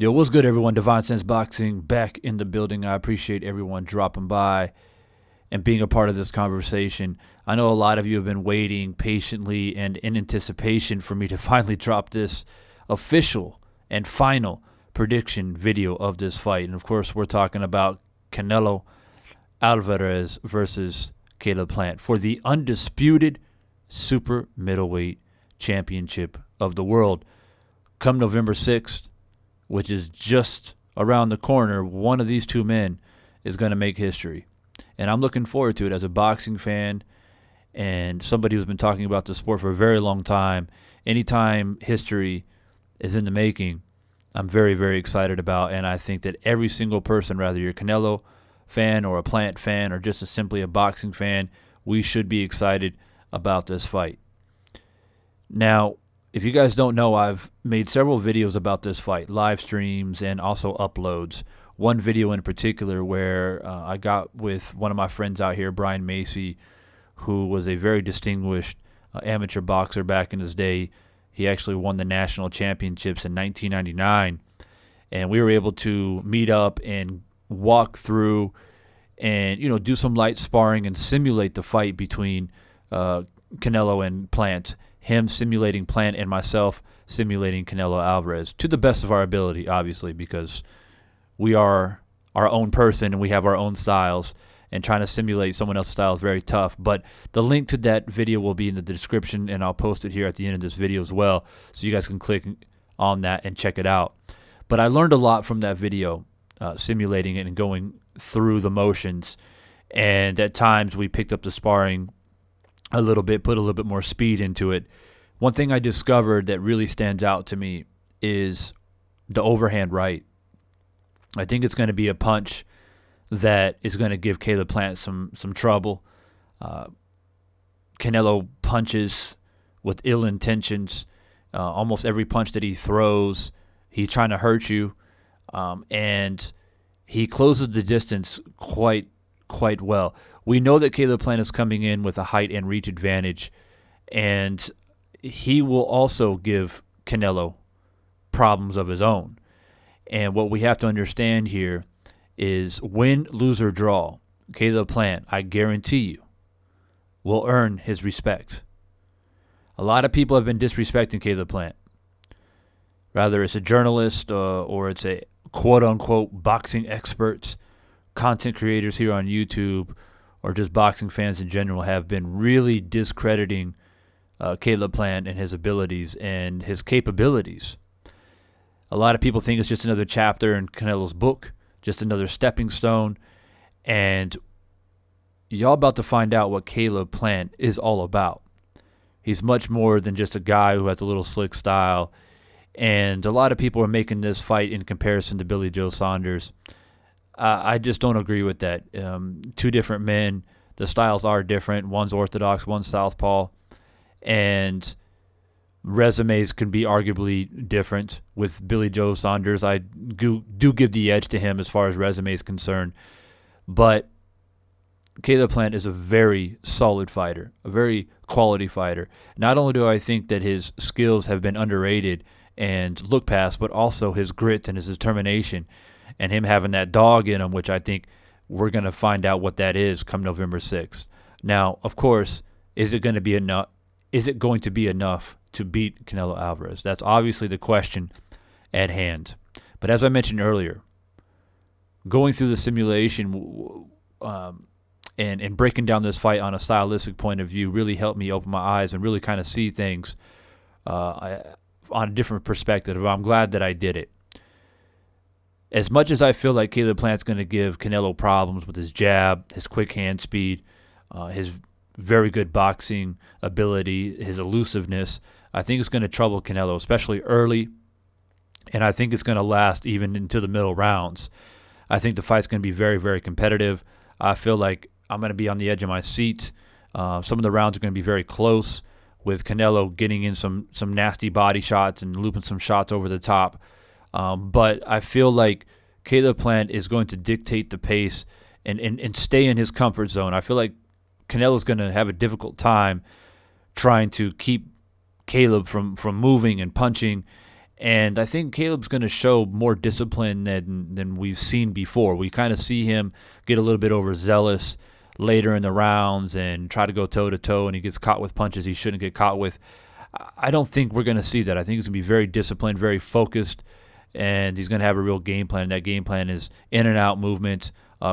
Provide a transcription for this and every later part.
Yo, what's good, everyone? Divine Sense Boxing back in the building. I appreciate everyone dropping by and being a part of this conversation. I know a lot of you have been waiting patiently and in anticipation for me to finally drop this official and final prediction video of this fight. And of course, we're talking about Canelo Alvarez versus Caleb Plant for the Undisputed Super Middleweight Championship of the world. Come November 6th, which is just around the corner, one of these two men is going to make history. And I'm looking forward to it as a boxing fan and somebody who's been talking about the sport for a very long time. Anytime history is in the making, I'm very, very excited about. And I think that every single person, whether you're a Canelo fan or a Plant fan or just simply a boxing fan, we should be excited about this fight. Now, if you guys don't know, I've made several videos about this fight, live streams and also uploads. One video in particular where I got with one of my friends out here, Brian Macy, who was a very distinguished amateur boxer back in his day. He actually won the national championships in 1999. And we were able to meet up and walk through and, do some light sparring and simulate the fight between Canelo and Plant. Him simulating Plant and myself simulating Canelo Alvarez to the best of our ability, obviously, because we are our own person and we have our own styles, and trying to simulate someone else's style is very tough. But the link to that video will be in the description, and I'll post it here at the end of this video as well, so you guys can click on that and check it out. But I learned a lot from that video, simulating it and going through the motions, and at times we picked up the sparring a little bit, put a little bit more speed into it. One thing I discovered that really stands out to me is the overhand right. I think it's going to be a punch that is going to give Caleb Plant some trouble. Canelo punches with ill intentions. Almost every punch that he throws, he's trying to hurt you, and he closes the distance quite well. We know that Caleb Plant is coming in with a height and reach advantage, and he will also give Canelo problems of his own. And what we have to understand here is win, lose, or draw, Caleb Plant, I guarantee you, will earn his respect. A lot of people have been disrespecting Caleb Plant. Rather it's a journalist or it's a quote-unquote boxing experts, content creators here on YouTube, or just boxing fans in general have been really discrediting Caleb Plant and his abilities and his capabilities. A lot of people think it's just another chapter in Canelo's book, just another stepping stone, and y'all about to find out what Caleb Plant is all about. He's much more than just a guy who has a little slick style, and a lot of people are making this fight in comparison to Billy Joe Saunders. I just don't agree with that. Two different men. The styles are different. One's orthodox, one's southpaw. And resumes can be arguably different. With Billy Joe Saunders, I do give the edge to him as far as resume is concerned. But Caleb Plant is a very solid fighter, a very quality fighter. Not only do I think that his skills have been underrated and looked past, but also his grit and his determination, and him having that dog in him, which I think we're going to find out what that is come November 6th. Now, of course, is it going to be enough? Is it going to be enough to beat Canelo Alvarez? That's obviously the question at hand. But as I mentioned earlier, going through the simulation and breaking down this fight on a stylistic point of view really helped me open my eyes and really kind of see things on a different perspective. I'm glad that I did it. As much as I feel like Caleb Plant's going to give Canelo problems with his jab, his quick hand speed, his very good boxing ability, his elusiveness, I think it's going to trouble Canelo, especially early, and I think it's going to last even into the middle rounds. I think the fight's going to be very, very competitive. I feel like I'm going to be on the edge of my seat. Some of the rounds are going to be very close, with Canelo getting in some nasty body shots and looping some shots over the top. But I feel like Caleb Plant is going to dictate the pace and stay in his comfort zone. I feel like Canelo's going to have a difficult time trying to keep Caleb from moving and punching And I think Caleb's going to show more discipline than we've seen before. We kind of see him get a little bit overzealous later in the rounds and try to go toe-to-toe, and he gets caught with punches he shouldn't get caught with. I don't think we're going to see that. I think he's going to be very disciplined, very focused, and he's going to have a real game plan. That game plan is in and out movement,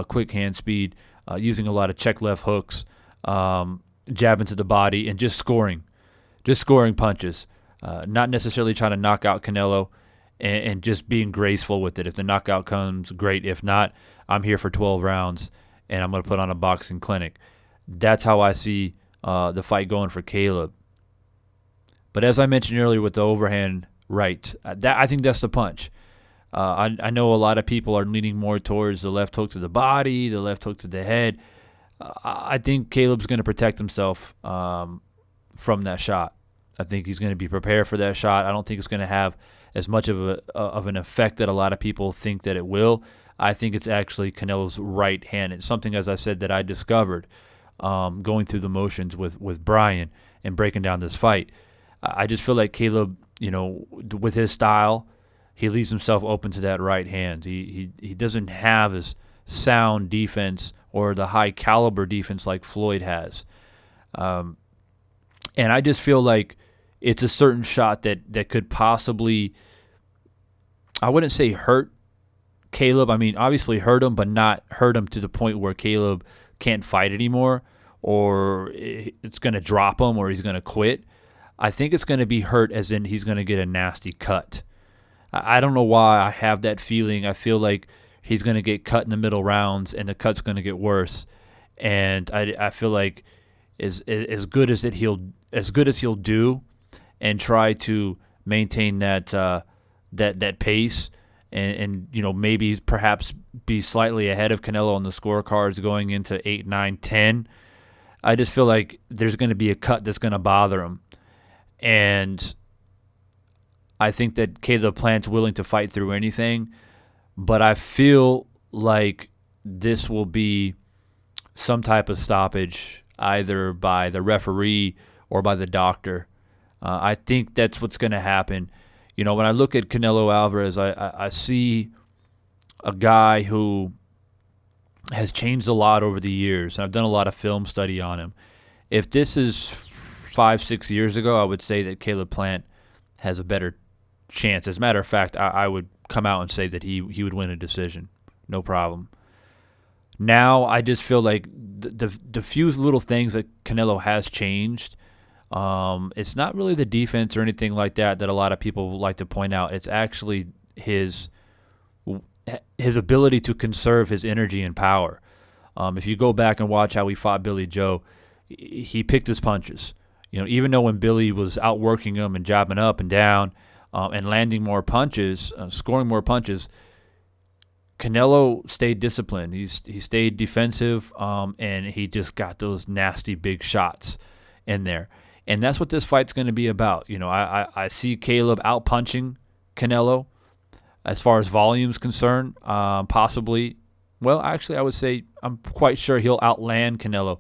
quick hand speed, using a lot of check left hooks, jab into the body, and just scoring punches. Not necessarily trying to knock out Canelo, and just being graceful with it. If the knockout comes, great. If not, I'm here for 12 rounds, and I'm going to put on a boxing clinic. That's how I see the fight going for Caleb. But as I mentioned earlier with the overhand right, I think that's the punch. I know a lot of people are leaning more towards the left hook to the body, the left hook to the head. I think Caleb's going to protect himself from that shot. I think he's going to be prepared for that shot. I don't think it's going to have as much of an effect that a lot of people think that it will. I think it's actually Canelo's right hand. It's something, as I said, that I discovered going through the motions with Brian and breaking down this fight. I just feel like Caleb, with his style, he leaves himself open to that right hand. He doesn't have as sound defense or the high caliber defense like Floyd has. And I just feel like it's a certain shot that could possibly, I wouldn't say hurt Caleb. I mean, obviously hurt him, but not hurt him to the point where Caleb can't fight anymore, or it's going to drop him, or he's going to quit. I think it's going to be hurt as in he's going to get a nasty cut. I don't know why I have that feeling. I feel like he's going to get cut in the middle rounds, and the cut's going to get worse. And I feel like as good as he'll do, and try to maintain that pace, and maybe perhaps be slightly ahead of Canelo on the scorecards going into 8, 9, 10. I just feel like there's going to be a cut that's going to bother him, and I think that Caleb Plant's willing to fight through anything, but I feel like this will be some type of stoppage either by the referee or by the doctor. I think that's what's going to happen. When I look at Canelo Alvarez, I see a guy who has changed a lot over the years, and I've done a lot of film study on him. If this is 5-6 years ago, I would say that Caleb Plant has a better chance. As a matter of fact, I would come out and say that he would win a decision, no problem. Now I just feel like the few little things that Canelo has changed, it's not really the defense or anything like that a lot of people like to point out. It's actually his ability to conserve his energy and power. If you go back and watch how he fought Billy Joe, he picked his punches. Even though when Billy was outworking him and jabbing up and down and landing more punches, scoring more punches, Canelo stayed disciplined. He stayed defensive, and he just got those nasty big shots in there. And that's what this fight's going to be about. I see Caleb out-punching Canelo as far as volume's concerned, possibly. Well, actually, I would say I'm quite sure he'll outland Canelo,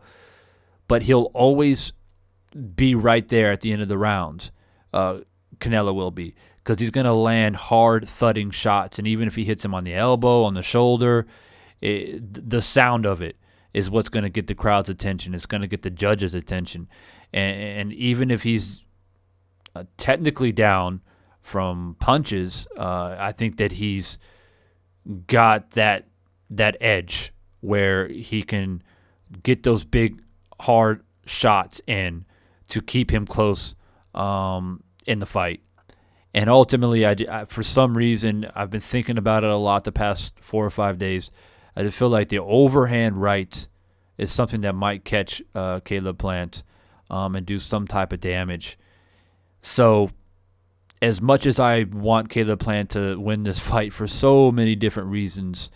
but he'll always be right there at the end of the rounds. Canelo will be, because he's going to land hard, thudding shots, and even if he hits him on the elbow, on the shoulder, the sound of it is what's going to get the crowd's attention. It's going to get the judge's attention. And even if he's technically down from punches, I think that he's got that edge where he can get those big, hard shots in to keep him close in the fight. And ultimately, I for some reason, I've been thinking about it a lot the past 4 or 5 days. I just feel like the overhand right is something that might catch Caleb Plant and do some type of damage. So as much as I want Caleb Plant to win this fight for so many different reasons,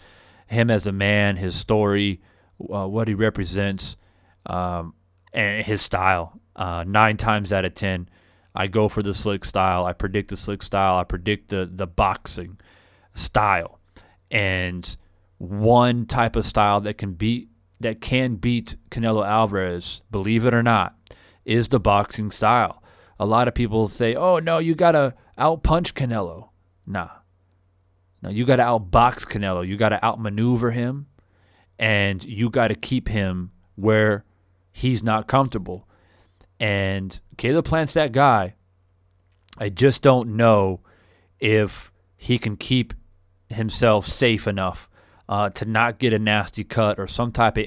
him as a man, his story, what he represents, and his style, 9 times out of 10, I go for the slick style. I predict the slick style. I predict the boxing style. And one type of style that can beat Canelo Alvarez, believe it or not, is the boxing style. A lot of people say, oh, no, you got to out-punch Canelo. Nah. Now, you got to outbox Canelo. You got to outmaneuver him, and you got to keep him where he's not comfortable. And Caleb Plant's that guy. I just don't know if he can keep himself safe enough to not get a nasty cut or some type of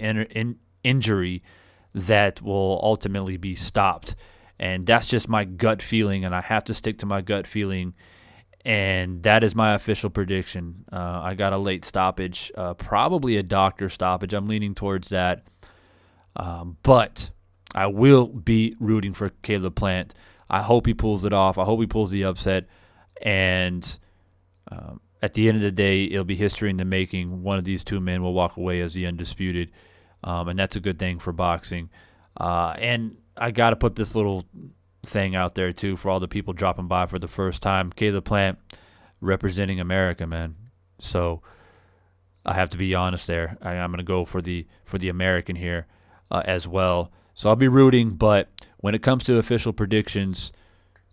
injury that will ultimately be stopped. And that's just my gut feeling, and I have to stick to my gut feeling. And that is my official prediction. I got a late stoppage, probably a doctor stoppage. I'm leaning towards that. But I will be rooting for Caleb Plant. I hope he pulls it off. I hope he pulls the upset. And at the end of the day, it'll be history in the making. One of these two men will walk away as the undisputed. And that's a good thing for boxing. And I got to put this little thing out there, too, for all the people dropping by for the first time. Caleb Plant representing America, man. So I have to be honest there. I'm going to go for the American here as well. So I'll be rooting, but when it comes to official predictions,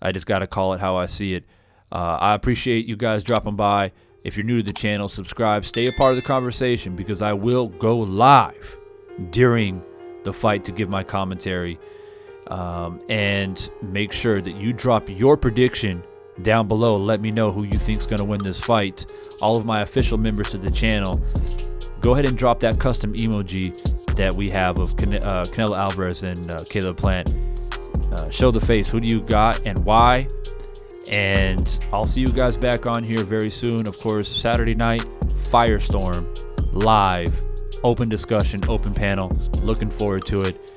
I just got to call it how I see it. I appreciate you guys dropping by. If you're new to the channel, subscribe. Stay a part of the conversation because I will go live during the fight to give my commentary. And make sure that you drop your prediction down below. Let me know who you think is going to win this fight. All of my official members to the channel, go ahead and drop that custom emoji that we have of Canelo Alvarez and Caleb Plant. Show the face. Who do you got and why? And I'll see you guys back on here very soon. Of course, Saturday night, Firestorm, live, open discussion, open panel. Looking forward to it.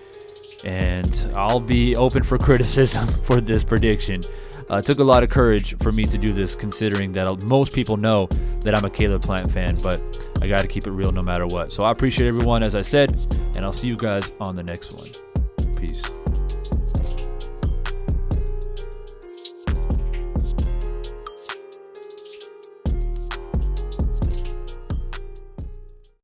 And I'll be open for criticism for this prediction. It took a lot of courage for me to do this, considering that most people know that I'm a Caleb Plant fan, but I got to keep it real no matter what. So I appreciate everyone, as I said, and I'll see you guys on the next one.